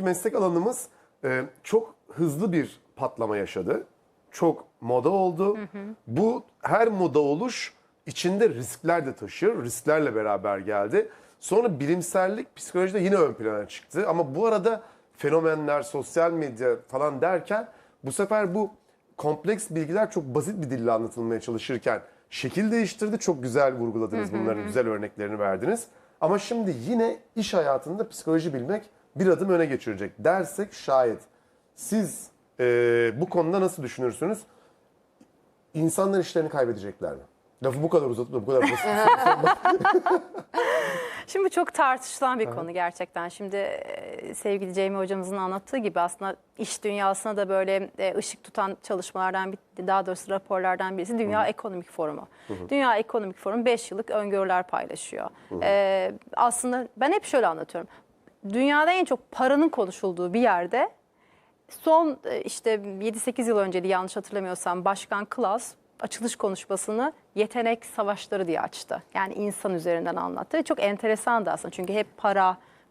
Çünkü meslek alanımız çok hızlı bir patlama yaşadı. Çok moda oldu. Bu her moda oluş içinde riskler de taşır. Risklerle beraber geldi. Sonra bilimsellik psikolojide yine ön plana çıktı. Ama bu arada fenomenler, sosyal medya falan derken bu sefer bu kompleks bilgiler çok basit bir dille anlatılmaya çalışırken şekil değiştirdi. Çok güzel vurguladınız bunların güzel örneklerini verdiniz. Ama şimdi yine iş hayatında psikoloji bilmek bir adım öne geçirecek dersek şayet siz bu konuda nasıl düşünürsünüz? İnsanlar işlerini kaybedecekler mi? Lafı bu kadar uzatıp da bu kadar basit. Şimdi çok tartışılan bir konu gerçekten. Şimdi sevgili Jamie hocamızın anlattığı gibi aslında iş dünyasına da böyle ışık tutan çalışmalardan, daha doğrusu raporlardan birisi Dünya Ekonomik Forumu. Dünya Ekonomik Forumu 5 yıllık öngörüler paylaşıyor. Aslında ben hep şöyle anlatıyorum. Dünyada en çok paranın konuşulduğu bir yerde son işte 7-8 yıl önceydi yanlış hatırlamıyorsam Başkan Klaus açılış konuşmasını yetenek savaşları diye açtı. Yani insan üzerinden anlattı ve çok enteresandı aslında. Çünkü hep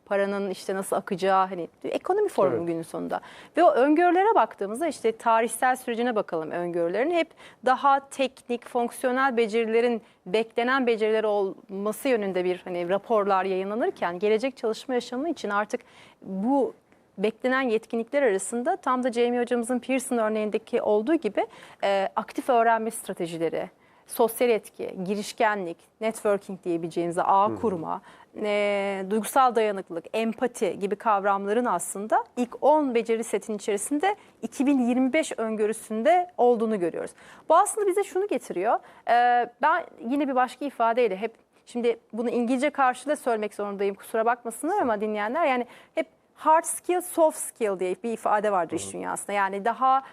paranın işte nasıl akacağı, hani ekonomi forumu Evet. günün sonunda. Ve o öngörülere baktığımızda işte tarihsel sürecine bakalım öngörülerin. Hep daha teknik, fonksiyonel becerilerin beklenen beceriler olması yönünde bir hani raporlar yayınlanırken gelecek çalışma yaşamı için artık bu beklenen yetkinlikler arasında tam da Jamie hocamızın Pearson örneğindeki olduğu gibi aktif öğrenme stratejileri, sosyal etki, girişkenlik, networking diyebileceğimiz ağ kurma, duygusal dayanıklılık, empati gibi kavramların aslında ilk 10 beceri setinin içerisinde 2025 öngörüsünde olduğunu görüyoruz. Bu aslında bize şunu getiriyor. Ben yine bir başka ifadeyle hep, şimdi bunu İngilizce karşılığı söylemek zorundayım, kusura bakmasınlar ama dinleyenler, yani hep hard skill, soft skill diye bir ifade vardır iş dünyasında. Yani daha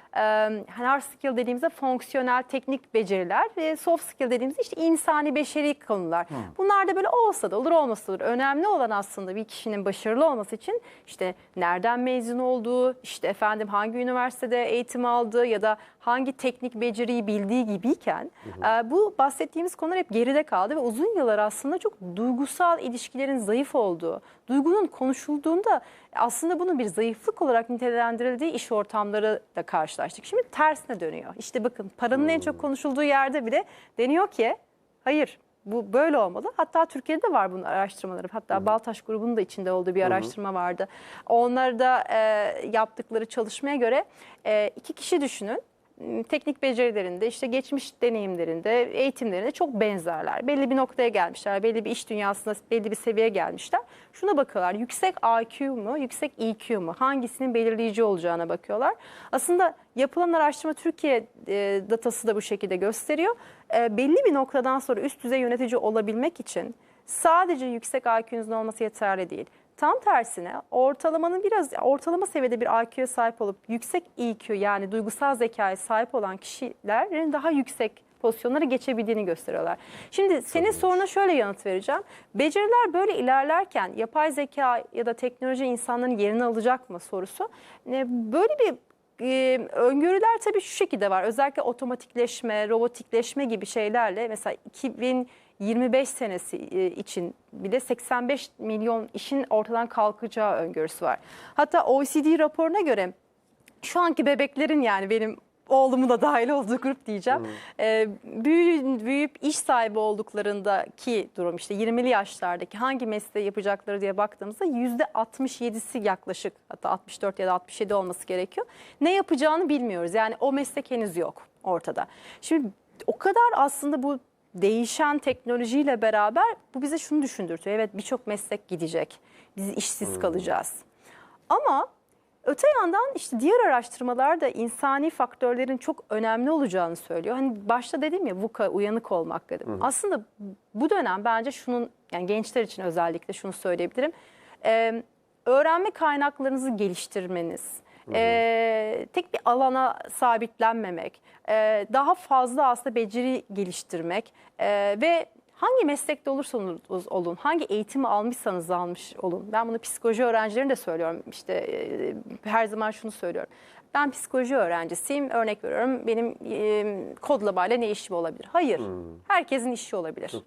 hard skill dediğimizde fonksiyonel, teknik beceriler ve soft skill dediğimizde işte insani, beşeri konular. Bunlar da böyle olsa da olur, olmasa da olur. Önemli olan aslında bir kişinin başarılı olması için işte nereden mezun olduğu, işte efendim hangi üniversitede eğitim aldığı ya da hangi teknik beceriyi bildiği gibiyken bu bahsettiğimiz konular hep geride kaldı ve uzun yıllar aslında çok duygusal ilişkilerin zayıf olduğu, duygunun konuşulduğunda aslında bunun bir zayıflık olarak nitelendirildiği iş ortamları da karşılaştık. Şimdi tersine dönüyor. İşte bakın, paranın en çok konuşulduğu yerde bile deniyor ki hayır, bu böyle olmalı. Hatta Türkiye'de de var bunun araştırmaları. Hatta Baltaş grubunun da içinde olduğu bir araştırma vardı. Onlar da yaptıkları çalışmaya göre 2 kişi düşünün. Teknik becerilerinde, işte geçmiş deneyimlerinde, eğitimlerinde çok benzerler. Belli bir noktaya gelmişler, belli bir iş dünyasında belli bir seviyeye gelmişler. Şuna bakıyorlar, yüksek IQ mu, yüksek EQ mu? Hangisinin belirleyici olacağına bakıyorlar. Aslında yapılan araştırma, Türkiye datası da bu şekilde gösteriyor. Belli bir noktadan sonra üst düzey yönetici olabilmek için sadece yüksek IQ'nuzun olması yeterli değil. Tam tersine ortalamanın biraz ortalama seviyede bir IQ'ya sahip olup yüksek EQ, yani duygusal zekaya sahip olan kişilerin daha yüksek pozisyonlara geçebildiğini gösteriyorlar. Şimdi senin soruna şöyle yanıt vereceğim. Beceriler böyle ilerlerken yapay zeka ya da teknoloji insanların yerini alacak mı sorusu. Böyle bir öngörüler tabii şu şekilde var. Özellikle otomatikleşme, robotikleşme gibi şeylerle mesela 2025 senesi için bile 85 milyon işin ortadan kalkacağı öngörüsü var. Hatta OECD raporuna göre şu anki bebeklerin, yani benim oğlumun da dahil olduğu grup diyeceğim, büyüyüp iş sahibi olduklarındaki durum, işte 20'li yaşlardaki hangi mesleği yapacakları diye baktığımızda %67'si yaklaşık, hatta 64 ya da 67 olması gerekiyor. Ne yapacağını bilmiyoruz. Yani o meslek henüz yok ortada. Şimdi o kadar aslında bu değişen teknolojiyle beraber bu bize şunu düşündürtüyor. Evet, birçok meslek gidecek. Biz işsiz kalacağız. Ama öte yandan işte diğer araştırmalar da insani faktörlerin çok önemli olacağını söylüyor. Hani başta dedim ya, VUCA, uyanık olmak dedim. Aslında bu dönem bence şunun, yani gençler için özellikle şunu söyleyebilirim. Öğrenme kaynaklarınızı geliştirmeniz, tek bir alana sabitlenmemek, daha fazla aslında beceri geliştirmek ve hangi meslekte olursanız olun, hangi eğitimi almışsanız almış olun. Ben bunu psikoloji öğrencilerine de söylüyorum. İşte her zaman şunu söylüyorum. Ben psikoloji öğrencisiyim, örnek veriyorum. Benim kodlamayla ne işim olabilir? Hayır, herkesin işi olabilir.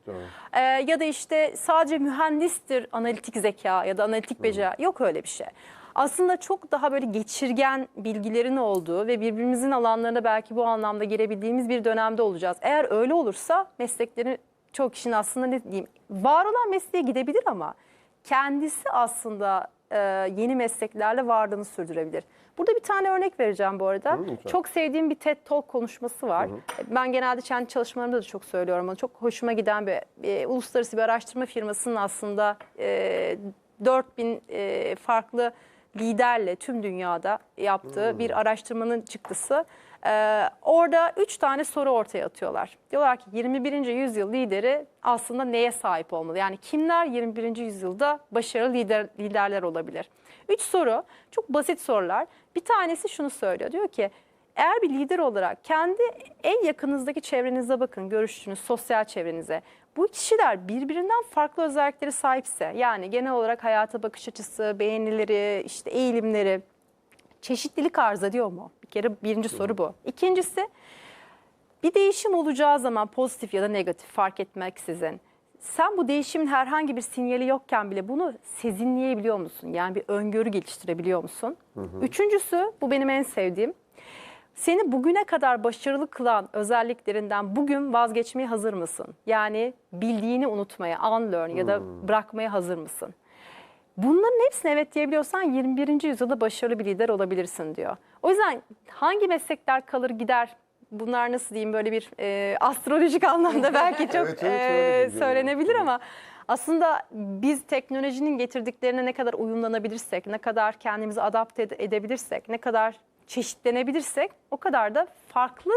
Ya da işte sadece mühendistir analitik zeka ya da analitik beceri. Yok öyle bir şey. aslında çok daha böyle geçirgen bilgilerin olduğu ve birbirimizin alanlarına belki bu anlamda girebildiğimiz bir dönemde olacağız. Eğer öyle olursa mesleklerin çok kişinin aslında ne diyeyim var olan mesleğe gidebilir ama kendisi aslında yeni mesleklerle varlığını sürdürebilir. Burada bir tane örnek vereceğim bu arada. Çok sevdiğim bir TED Talk konuşması var. Ben genelde kendi çalışmalarımda da çok söylüyorum. Ama çok hoşuma giden bir uluslararası bir araştırma firmasının aslında 4000 farklı liderle tüm dünyada yaptığı bir araştırmanın çıktısı. Orada 3 tane soru ortaya atıyorlar. Diyorlar ki 21. yüzyıl lideri aslında neye sahip olmalı? Yani kimler 21. yüzyılda başarılı liderler olabilir? 3 soru çok basit sorular. Bir tanesi şunu söylüyor. Diyor ki eğer bir lider olarak kendi en yakınınızdaki çevrenize bakın, görüştüğünüz sosyal çevrenize. Bu kişiler birbirinden farklı özellikleri sahipse yani genel olarak hayata bakış açısı, beğenileri, işte eğilimleri çeşitlilik arz ediyor mu? Bir kere birinci soru bu. İkincisi bir değişim olacağı zaman pozitif ya da negatif fark etmeksizin sen bu değişimin herhangi bir sinyali yokken bile bunu sezinleyebiliyor musun? Yani bir öngörü geliştirebiliyor musun? Üçüncüsü bu benim en sevdiğim. Seni bugüne kadar başarılı kılan özelliklerinden bugün vazgeçmeye hazır mısın? Yani bildiğini unutmaya, unlearn ya da bırakmaya hazır mısın? Bunların hepsine evet diyebiliyorsan 21. yüzyılda başarılı bir lider olabilirsin diyor. O yüzden hangi meslekler kalır gider? Bunlar nasıl diyeyim böyle bir astrolojik anlamda belki çok söylenebilir ama aslında biz teknolojinin getirdiklerine ne kadar uyumlanabilirsek, ne kadar kendimizi adapte edebilirsek, ne kadar çeşitlenebilirsek o kadar da farklı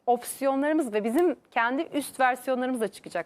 opsiyonlarımız ve bizim kendi üst versiyonlarımız da çıkacak